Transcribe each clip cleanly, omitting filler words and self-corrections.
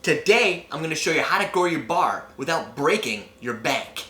Today, I'm going to show you how to grow your bar without breaking your bank.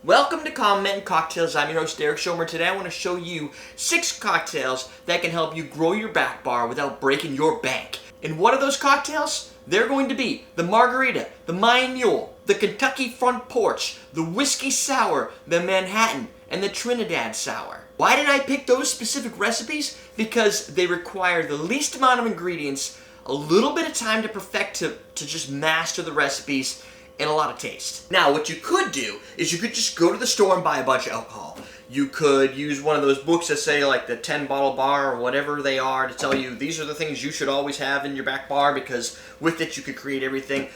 Welcome to Comment Cocktails. I'm your host, Derek Schomer. Today I want to show you 6 cocktails that can help you grow your back bar without breaking your bank. And what are those cocktails? They're going to be the Margarita, the Mayan Mule, the Kentucky Front Porch, the Whiskey Sour, the Manhattan, and the Trinidad Sour. Why did I pick those specific recipes? Because they require the least amount of ingredients, a little bit of time to perfect, to just master the recipes, and a lot of taste. Now, what you could do is you could just go to the store and buy a bunch of alcohol. You could use one of those books that say like the 10 bottle bar or whatever they are to tell you these are the things you should always have in your back bar because with it you could create everything.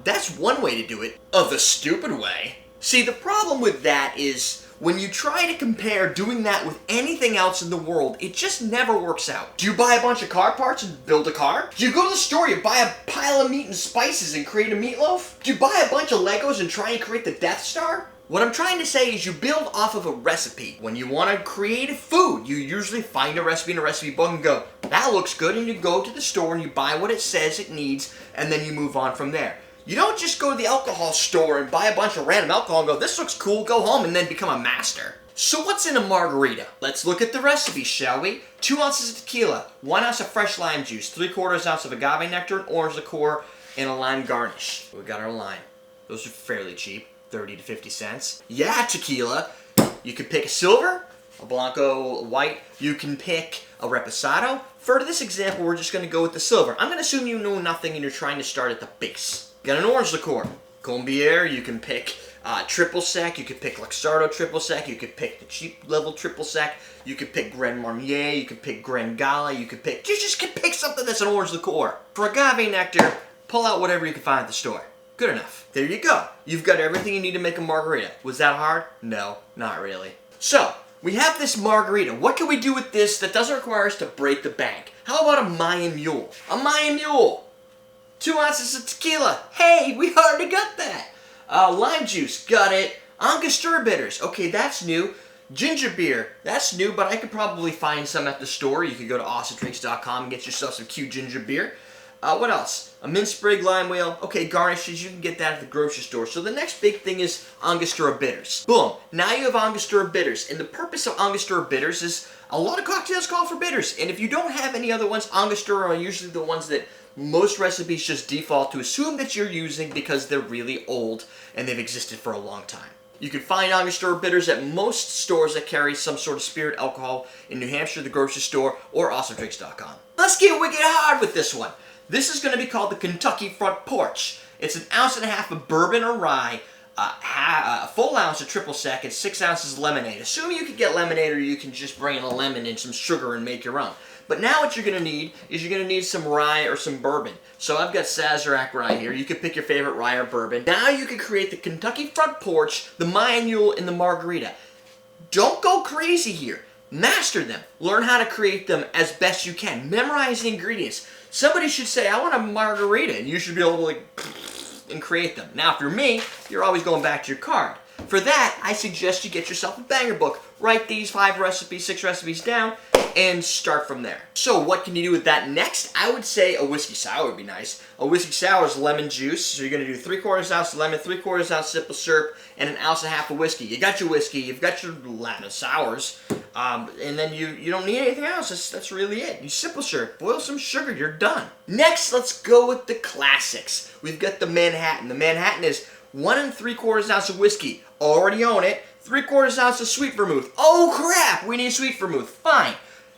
That's one way to do it. The stupid way. See, the problem with that is when you try to compare doing that with anything else in the world, it just never works out. Do you buy a bunch of car parts and build a car? Do you go to the store, you buy a pile of meat and spices and create a meatloaf? Do you buy a bunch of Legos and try and create the Death Star? What I'm trying to say is you build off of a recipe. When you want to create a food, you usually find a recipe in a recipe book and go, that looks good, and you go to the store and you buy what it says it needs, and then you move on from there. You don't just go to the alcohol store and buy a bunch of random alcohol and go, this looks cool, go home, and then become a master. So what's in a margarita? Let's look at the recipe, shall we? 2 ounces of tequila, 1 ounce of fresh lime juice, 3/4 ounce of agave nectar, an orange liqueur, and a lime garnish. We got our lime. Those are fairly cheap, 30 to 50 cents. Yeah, tequila. You could pick a silver, a blanco white. You can pick a reposado. For this example, we're just going to go with the silver. I'm going to assume you know nothing and you're trying to start at the base. Got an orange liqueur. Combier, you can pick triple sec, you could pick Luxardo triple sec, you could pick the cheap level triple sec, you could pick Grand Marnier, you could pick Grand Gala, you just can pick something that's an orange liqueur. For agave nectar, pull out whatever you can find at the store. Good enough. There you go. You've got everything you need to make a margarita. Was that hard? No, not really. So, we have this margarita. What can we do with this that doesn't require us to break the bank? How about a Mayan Mule? A Mayan Mule! 2 ounces of tequila. Hey, we already got that. Lime juice. Got it. Angostura bitters. Okay, that's new. Ginger beer. That's new, but I could probably find some at the store. You could go to awesomenedrinks.com and get yourself some cute ginger beer. What else? A mint sprig lime wheel. Okay, garnishes. You can get that at the grocery store. So the next big thing is Angostura bitters. Boom. Now you have Angostura bitters. And the purpose of Angostura bitters is a lot of cocktails call for bitters. And if you don't have any other ones, Angostura are usually the ones that most recipes just default to assume that you're using because they're really old and they've existed for a long time. You can find Angostura bitters at most stores that carry some sort of spirit alcohol in New Hampshire, the grocery store, or awesomenedrinks.com. Let's get wicked hard with this one. This is going to be called the Kentucky Front Porch. It's 1.5 ounces of bourbon or rye, a full ounce of triple sec, and 6 ounces of lemonade. Assuming you can get lemonade or you can just bring in a lemon and some sugar and make your own. But now what you're going to need is you're going to need some rye or some bourbon. So I've got Sazerac rye here. You can pick your favorite rye or bourbon. Now you can create the Kentucky Front Porch, the Mayan Mule, and the Margarita. Don't go crazy here. Master them. Learn how to create them as best you can. Memorize the ingredients. Somebody should say, I want a margarita, and you should be able to like and create them. Now, if you're me, you're always going back to your card. For that, I suggest you get yourself a banger book. Write these 5 recipes, 6 recipes down, and start from there. So what can you do with that next? I would say a whiskey sour would be nice. A whiskey sour is lemon juice, so you're going to do 3/4 ounce of lemon, 3/4 ounce simple syrup, and 1.5 ounces of whiskey. You got your whiskey, you've got your lemon sours, and then you don't need anything else. That's really it. You simple syrup, boil some sugar, you're done. Next, let's go with the classics. We've got the Manhattan. The Manhattan is 1 3/4 ounce of whiskey. Already own it. 3/4 ounce of sweet vermouth. Oh crap, we need sweet vermouth. Fine.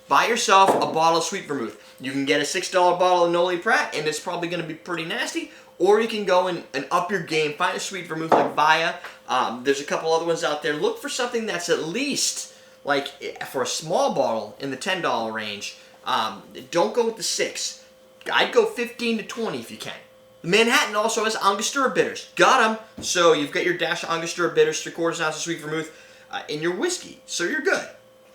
Buy yourself a bottle of sweet vermouth. You can get a $6 bottle of Noli Prat, and it's probably going to be pretty nasty. Or you can go and up your game. Find a sweet vermouth like Via. There's a couple other ones out there. Look for something that's at least, like, for a small bottle in the $10 range. Don't go with the 6. I'd go 15 to 20 if you can. The Manhattan also has Angostura bitters. Got them. So you've got your dash of Angostura bitters, 3/4 ounce of sweet vermouth, in your whiskey. So you're good.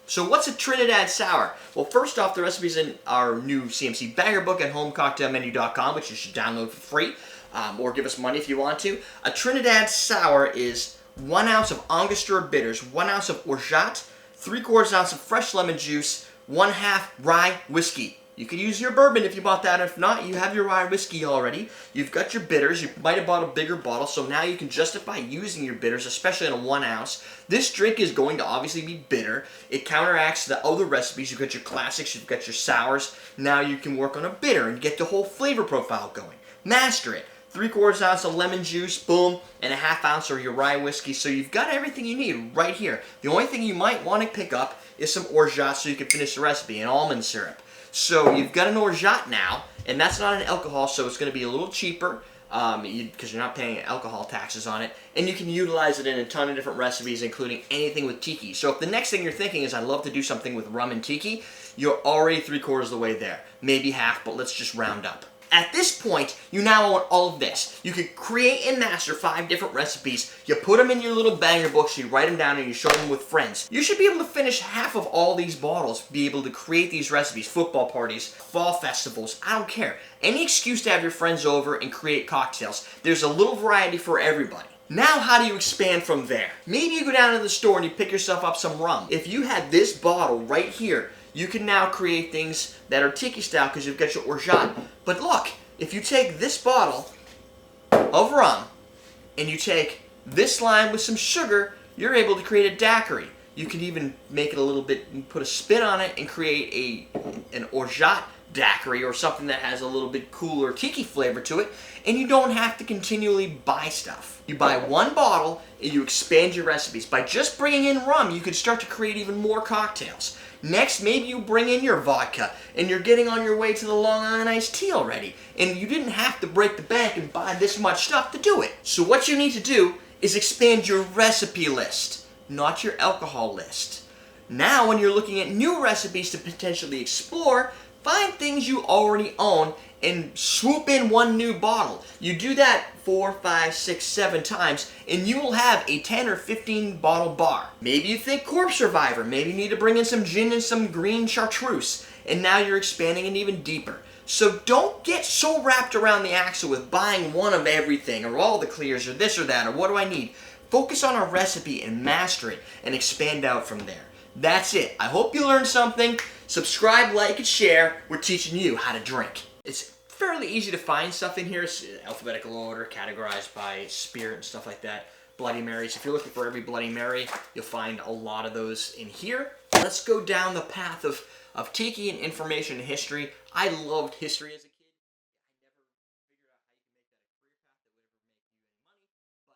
So what's a Trinidad Sour? Well, first off, the recipe's in our new CMC banger book at homecocktailmenu.com, which you should download for free, or give us money if you want to. A Trinidad Sour is 1 ounce of Angostura bitters, 1 ounce of orgeat, 3/4 ounce of fresh lemon juice, 1/2 rye whiskey. You could use your bourbon if you bought that. If not, you have your rye whiskey already. You've got your bitters. You might have bought a bigger bottle, so now you can justify using your bitters, especially in a 1 ounce. This drink is going to obviously be bitter. It counteracts the other recipes. You've got your classics, you've got your sours. Now you can work on a bitter and get the whole flavor profile going. Master it. 3/4 ounce of lemon juice, boom, and a 1/2 ounce of your rye whiskey. So you've got everything you need right here. The only thing you might want to pick up is some orgeat so you can finish the recipe, and almond syrup. So you've got an orgeat now, and that's not an alcohol, so it's going to be a little cheaper because you're not paying alcohol taxes on it, and you can utilize it in a ton of different recipes, including anything with tiki. So if the next thing you're thinking is, I'd love to do something with rum and tiki, you're already 3/4 of the way there. Maybe half, but let's just round up. At this point, you now own all of this. You can create and master 5 different recipes. You put them in your little banger books, you write them down, and you show them with friends. You should be able to finish half of all these bottles, be able to create these recipes, football parties, fall festivals, I don't care. Any excuse to have your friends over and create cocktails. There's a little variety for everybody. Now, how do you expand from there? Maybe you go down to the store and you pick yourself up some rum. If you had this bottle right here, you can now create things that are tiki style because you've got your orgeat. But look, if you take this bottle of rum and you take this lime with some sugar, you're able to create a daiquiri. You can even make it a little bit, put a spin on it and create an orgeat daiquiri or something that has a little bit cooler tiki flavor to it, and you don't have to continually buy stuff. You buy one bottle and you expand your recipes. By just bringing in rum, you can start to create even more cocktails. Next, maybe you bring in your vodka and you're getting on your way to the Long Island iced tea already, and you didn't have to break the bank and buy this much stuff to do it. So what you need to do is expand your recipe list, not your alcohol list. Now, when you're looking at new recipes to potentially explore, find things you already own and swoop in one new bottle. You do that 4, 5, 6, 7 times, and you will have a 10 or 15 bottle bar. Maybe you think Corpse Survivor. Maybe you need to bring in some gin and some green chartreuse, and now you're expanding it even deeper. So don't get so wrapped around the axle with buying one of everything, or all the clears, or this or that, or what do I need. Focus on a recipe and master it, and expand out from there. That's it. I hope you learned something. Subscribe, like, and share. We're teaching you how to drink. It's fairly easy to find stuff in here. It's alphabetical order, categorized by spirit and stuff like that. Bloody Marys. If you're looking for every Bloody Mary, you'll find a lot of those in here. Let's go down the path of tiki and information and history. I loved history as a